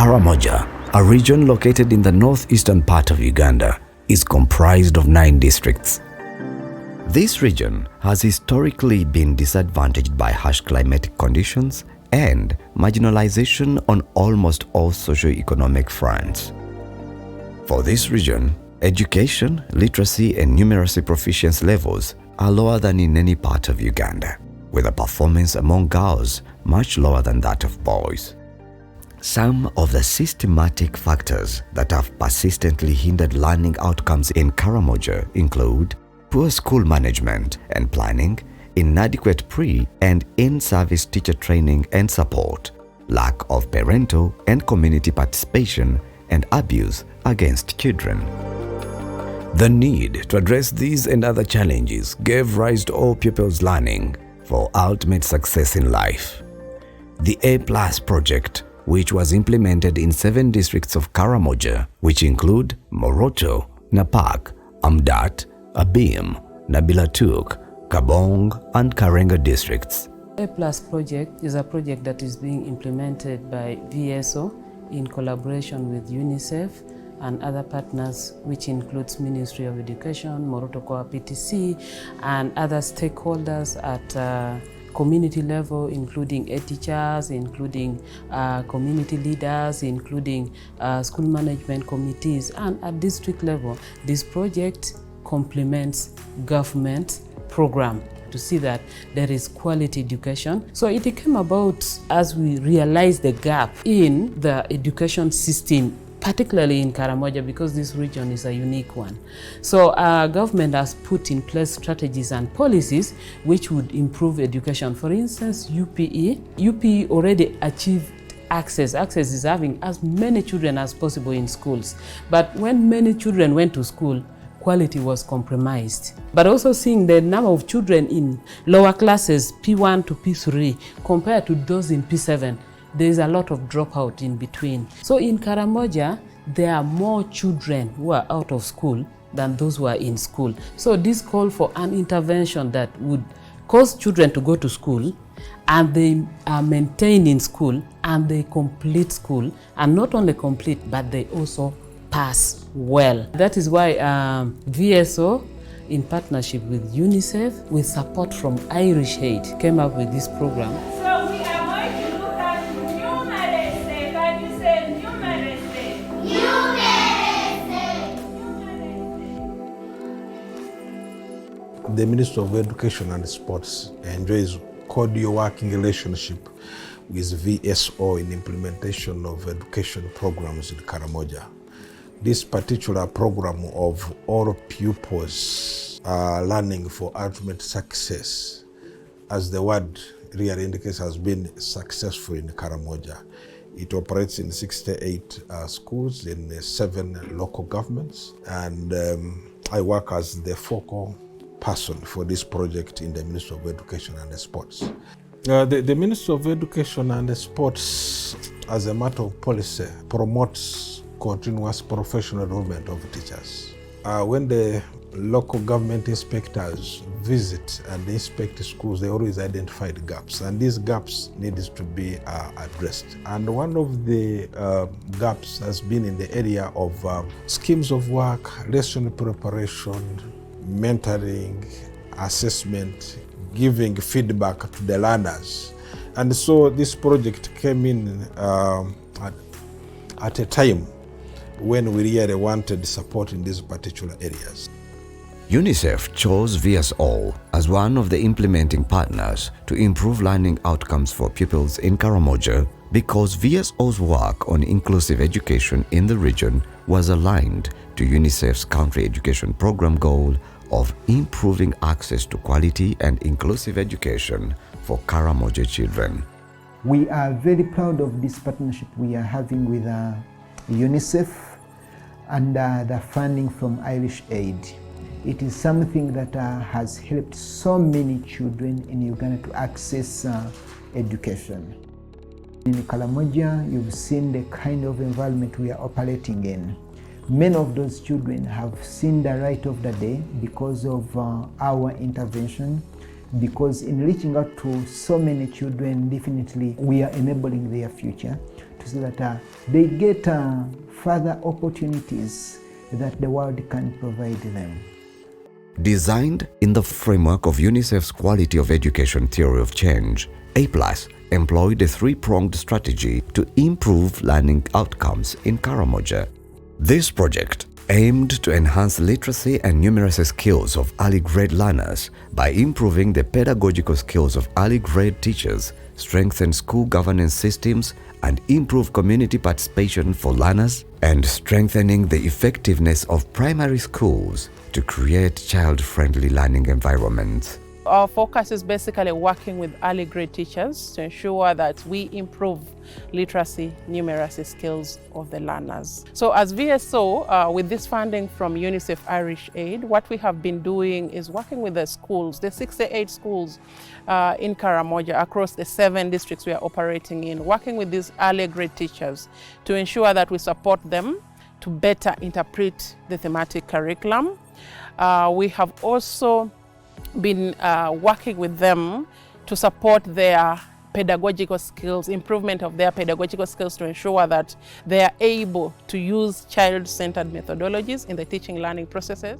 Karamoja, a region located in the northeastern part of Uganda, is comprised of 9 districts. This region has historically been disadvantaged by harsh climatic conditions and marginalization on almost all socio-economic fronts. For this region, education, literacy, and numeracy proficiency levels are lower than in any part of Uganda, with a performance among girls much lower than that of boys. Some of the systematic factors that have persistently hindered learning outcomes in Karamoja include poor school management and planning, inadequate pre- and in-service teacher training and support, lack of parental and community participation, and abuse against children. The need to address these and other challenges gave rise to All Pupils Learning for ultimate success in life. The A+ project, which was implemented in 7 districts of Karamoja, which include Moroto, Napak, Amudat, Abim, Nabilatuk, Kabong, and Karenga districts. A+ project is a project that is being implemented by VSO in collaboration with UNICEF and other partners, which includes Ministry of Education, Moroto Core PTC, and other stakeholders at community level, including headteachers, including community leaders, including school management committees, and at district level. This project complements government program to see that there is quality education. So it came about as we realized the gap in the education system, particularly in Karamoja, because this region is a unique one. So our government has put in place strategies and policies which would improve education. For instance, UPE already achieved access. Access is having as many children as possible in schools. But when many children went to school, quality was compromised. But also seeing the number of children in lower classes, P1 to P3, compared to those in P7, there is a lot of dropout in between. So in Karamoja, there are more children who are out of school than those who are in school. So this called for an intervention that would cause children to go to school, and they are maintained in school, and they complete school, and not only complete, but they also pass well. That is why VSO, in partnership with UNICEF, with support from Irish Aid, came up with this program. The Minister of Education and Sports enjoys cordial working relationship with VSO in implementation of education programs in Karamoja. This particular program of All Pupils Learning for Ultimate Success, as the word really indicates, has been successful in Karamoja. It operates in 68 schools in 7 local governments, and I work as the focal person for this project in the Ministry of Education and Sports. The Ministry of Education and Sports, as a matter of policy, promotes continuous professional development of teachers. When the local government inspectors visit and inspect schools, they always identify the gaps, and these gaps need to be addressed. And one of the gaps has been in the area of schemes of work, lesson preparation, mentoring, assessment, giving feedback to the learners. And so this project came in at a time when we really wanted support in these particular areas. UNICEF chose VSO as one of the implementing partners to improve learning outcomes for pupils in Karamoja because VSO's work on inclusive education in the region was aligned to UNICEF's country education program goal of improving access to quality and inclusive education for Karamoja children. We are very proud of this partnership we are having with UNICEF and the funding from Irish Aid. It is something that has helped so many children in Uganda to access education. In Karamoja, you've seen the kind of environment we are operating in. Many of those children have seen the light of the day because of our intervention, because in reaching out to so many children, definitely we are enabling their future so that they get further opportunities that the world can provide them. Designed in the framework of UNICEF's Quality of Education Theory of Change, A+ employed a three-pronged strategy to improve learning outcomes in Karamoja. This project aimed to enhance literacy and numeracy skills of early grade learners by improving the pedagogical skills of early grade teachers, strengthen school governance systems, and improve community participation for learners, and strengthening the effectiveness of primary schools to create child-friendly learning environments. Our focus is basically working with early grade teachers to ensure that we improve literacy, numeracy skills of the learners. So as VSO, with this funding from UNICEF Irish Aid, what we have been doing is working with the schools, the 68 schools in Karamoja across the 7 districts we are operating in, working with these early grade teachers to ensure that we support them to better interpret the thematic curriculum. We have also been working with them to support their pedagogical skills, improvement of their pedagogical skills to ensure that they are able to use child-centered methodologies in the teaching learning processes.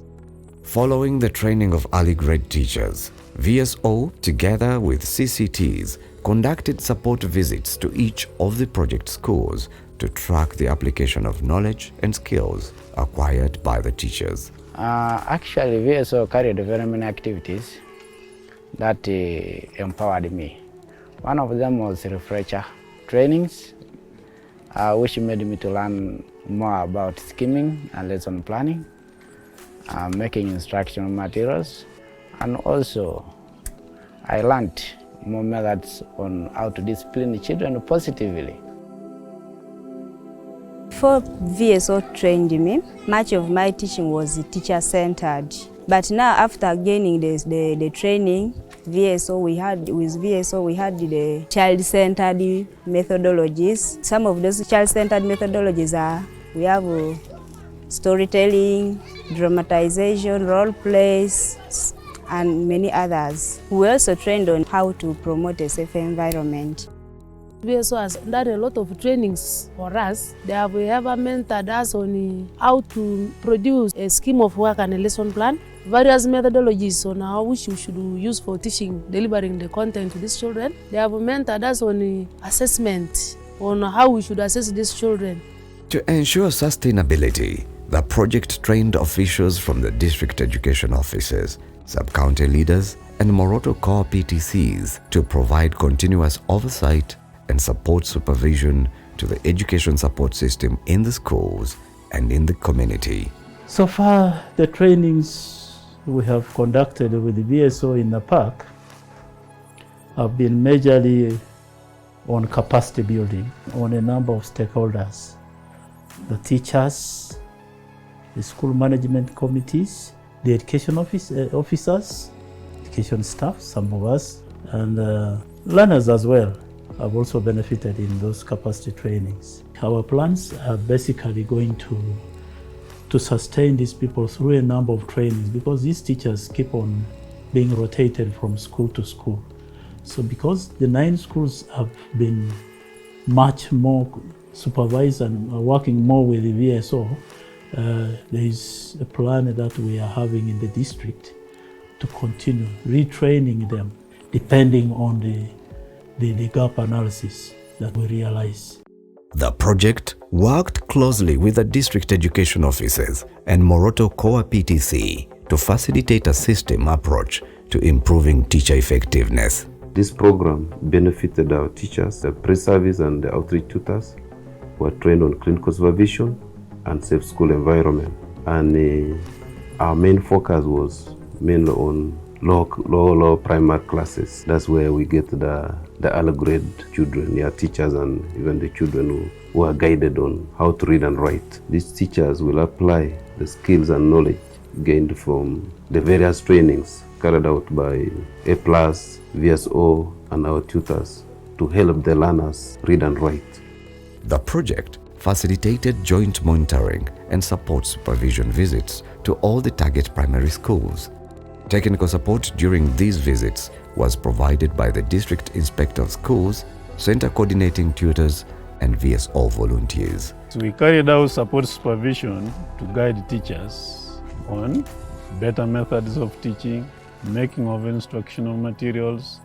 Following the training of early grade teachers, VSO, together with CCTs, conducted support visits to each of the project schools to track the application of knowledge and skills acquired by the teachers. Actually, VSO carried very many activities that empowered me. One of them was refresher trainings, which made me to learn more about skimming and lesson planning, making instructional materials, and also I learned more methods on how to discipline children positively. Before VSO trained me, much of my teaching was teacher-centered. But now, after gaining the training, with VSO we had the child-centered methodologies. Some of those child-centered methodologies are, we have storytelling, dramatization, role plays, and many others. We also trained on how to promote a safe environment. VSO has done a lot of trainings for us. They have ever mentored us on how to produce a scheme of work and a lesson plan, various methodologies on how which we should use for teaching, delivering the content to these children. They have mentored us on assessment, on how we should assess these children. To ensure sustainability, the project trained officials from the district education offices, sub-county leaders, and Moroto Core PTCs to provide continuous oversight and support supervision to the education support system in the schools and in the community. So far, the trainings we have conducted with the VSO in Napak have been majorly on capacity building on a number of stakeholders: the teachers, the school management committees, the education officers, education staff, some of us, and learners as well have also benefited in those capacity trainings. Our plans are basically going to sustain these people through a number of trainings, because these teachers keep on being rotated from school to school. So because the 9 schools have been much more supervised and are working more with the VSO, there is a plan that we are having in the district to continue retraining them depending on the gap analysis that we realize. The project worked closely with the district education offices and Moroto Core PTC to facilitate a system approach to improving teacher effectiveness. This program benefited our teachers, the pre-service and the outreach tutors who are trained on clinical supervision and safe school environment. And our main focus was mainly on low primary classes. That's where we get the early grade children, teachers, and even the children who are guided on how to read and write. These teachers will apply the skills and knowledge gained from the various trainings carried out by A+, VSO, and our tutors to help the learners read and write. The project facilitated joint monitoring and support supervision visits to all the target primary schools. Technical support during these visits was provided by the District Inspector of Schools, Center Coordinating Tutors, and VSO volunteers. So we carried out support supervision to guide teachers on better methods of teaching, making of instructional materials,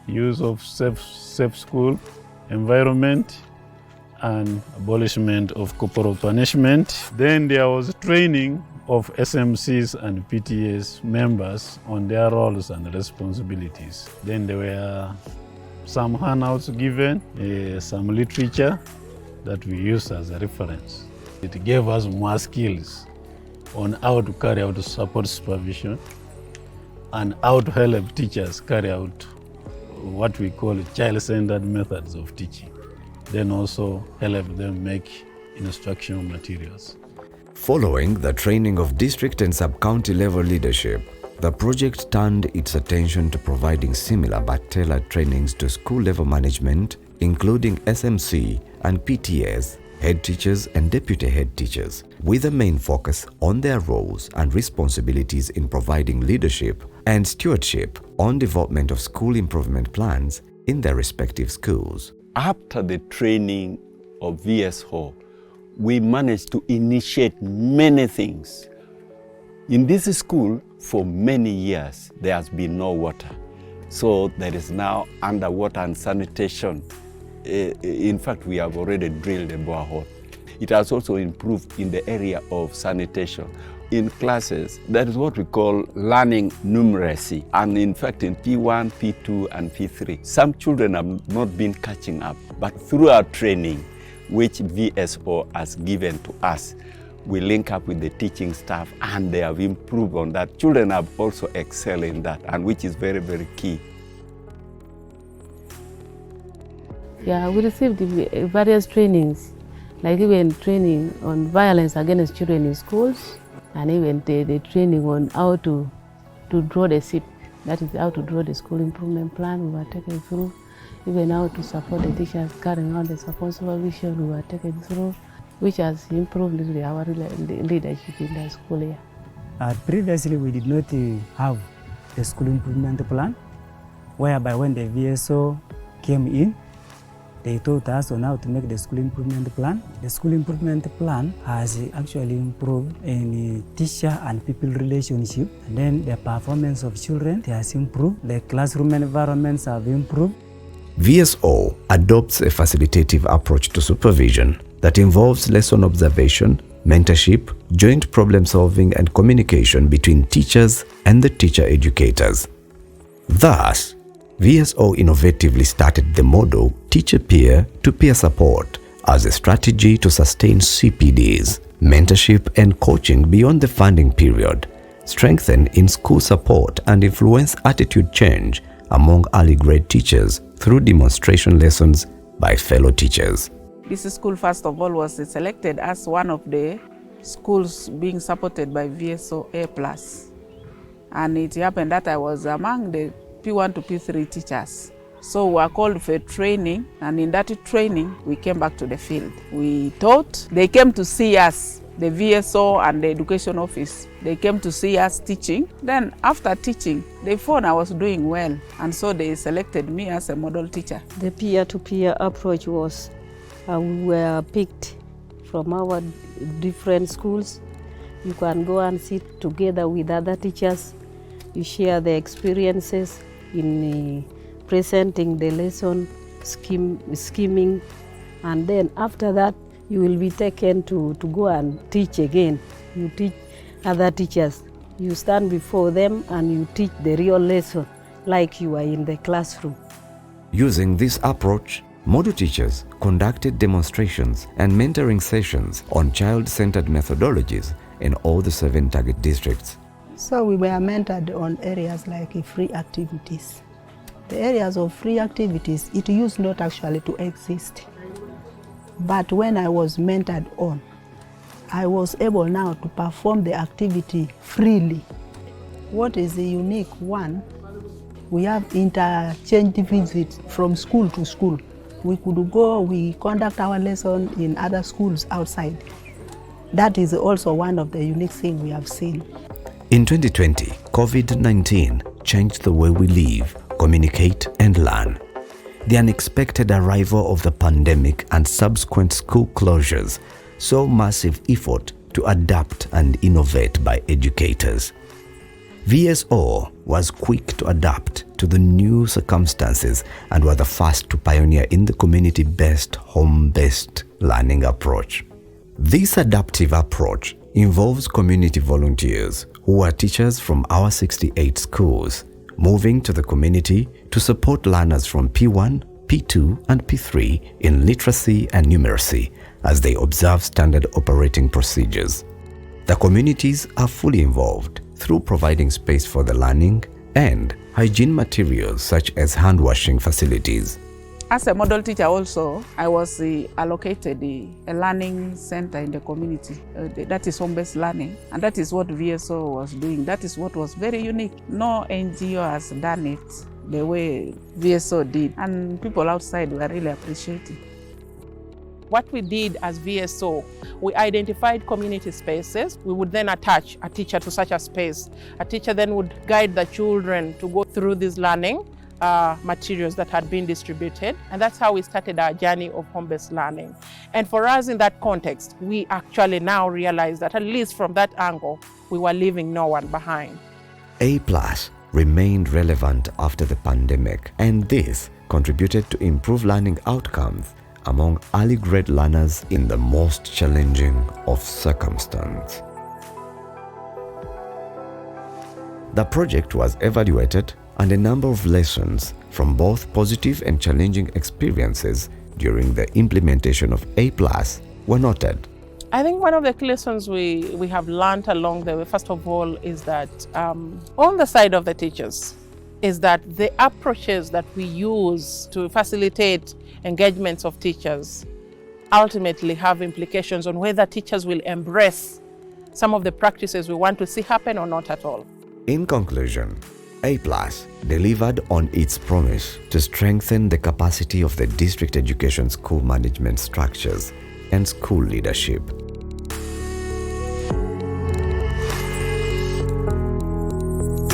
use of safe school environment, and abolishment of corporal punishment. Then there was training of SMCs and PTAs members on their roles and responsibilities. Then there were some handouts given, some literature that we used as a reference. It gave us more skills on how to carry out support supervision and how to help teachers carry out what we call child-centered methods of teaching. Then also help them make instructional materials. Following the training of district and sub-county level leadership, the project turned its attention to providing similar but tailored trainings to school-level management, including SMC and PTAs, head teachers and deputy head teachers, with a main focus on their roles and responsibilities in providing leadership and stewardship on development of school improvement plans in their respective schools. After the training of VSO, we managed to initiate many things. In this school, for many years, there has been no water. So there is now underwater and sanitation. In fact, we have already drilled a borehole. It has also improved in the area of sanitation. In classes, that is what we call learning numeracy. And in fact, in P1, P2, and P3, some children have not been catching up. But through our training, which VSO has given to us, we link up with the teaching staff and they have improved on that. Children have also excelled in that, and which is very, very key. Yeah, we received various trainings, like even training on violence against children in schools, and even the training on how to draw the SIP, that is how to draw the school improvement plan we were taken through, even how to support the teachers carrying out the support supervision we were taken through, which has improved our leadership in the school year. Previously, we did not have the school improvement plan, whereby when the VSO came in, they taught us on how to make the school improvement plan. The school improvement plan has actually improved in teacher and pupil relationship. And then the performance of children has improved. The classroom environments have improved. VSO adopts a facilitative approach to supervision that involves lesson observation, mentorship, joint problem solving, and communication between teachers and the teacher educators. Thus, VSO innovatively started the model teacher peer-to-peer support as a strategy to sustain CPDs, mentorship and coaching beyond the funding period, strengthen in-school support and influence attitude change among early grade teachers through demonstration lessons by fellow teachers. This school, first of all, was selected as one of the schools being supported by VSO A+. And it happened that I was among the P1 to P3 teachers. So we were called for training, and in that training, we came back to the field. We taught, they came to see us, the VSO and the education office. They came to see us teaching. Then after teaching, they found I was doing well, and so they selected me as a model teacher. The peer-to-peer approach was, we were picked from our different schools. You can go and sit together with other teachers. You share the experiences in presenting the lesson, scheming, and then after that you will be taken to go and teach again. You teach other teachers. You stand before them and you teach the real lesson like you are in the classroom. Using this approach, model teachers conducted demonstrations and mentoring sessions on child-centered methodologies in all the 7 target districts. So we were mentored on areas like free activities. The areas of free activities, it used not actually to exist. But when I was mentored on, I was able now to perform the activity freely. What is the unique one? We have interchange visits from school to school. We could go, we conduct our lesson in other schools outside. That is also one of the unique things we have seen. In 2020, COVID-19 changed the way we live, communicate and learn. the unexpected arrival of the pandemic and subsequent school closures saw massive effort to adapt and innovate by educators. VSO was quick to adapt to the new circumstances and were the first to pioneer in the community-based, home-based learning approach. This adaptive approach involves community volunteers who are teachers from our 68 schools, moving to the community to support learners from P1, P2, and P3 in literacy and numeracy as they observe standard operating procedures. The communities are fully involved through providing space for the learning and hygiene materials such as hand-washing facilities. As a model teacher also, I was allocated a learning center in the community. That is home-based learning, and that is what VSO was doing. That is what was very unique. No NGO has done it the way VSO did, and people outside were really appreciating. What we did as VSO, we identified community spaces. We would then attach a teacher to such a space. A teacher then would guide the children to go through this learning materials that had been distributed. And that's how we started our journey of home-based learning. And for us in that context, we actually now realize that at least from that angle, we were leaving no one behind. A+ remained relevant after the pandemic, and this contributed to improve learning outcomes among early grade learners in the most challenging of circumstances. The project was evaluated, and a number of lessons from both positive and challenging experiences during the implementation of A+ were noted. I think one of the lessons we have learned along the way, first of all, is that on the side of the teachers, is that the approaches that we use to facilitate engagements of teachers ultimately have implications on whether teachers will embrace some of the practices we want to see happen or not at all. In conclusion, A+ delivered on its promise to strengthen the capacity of the district education school management structures and school leadership.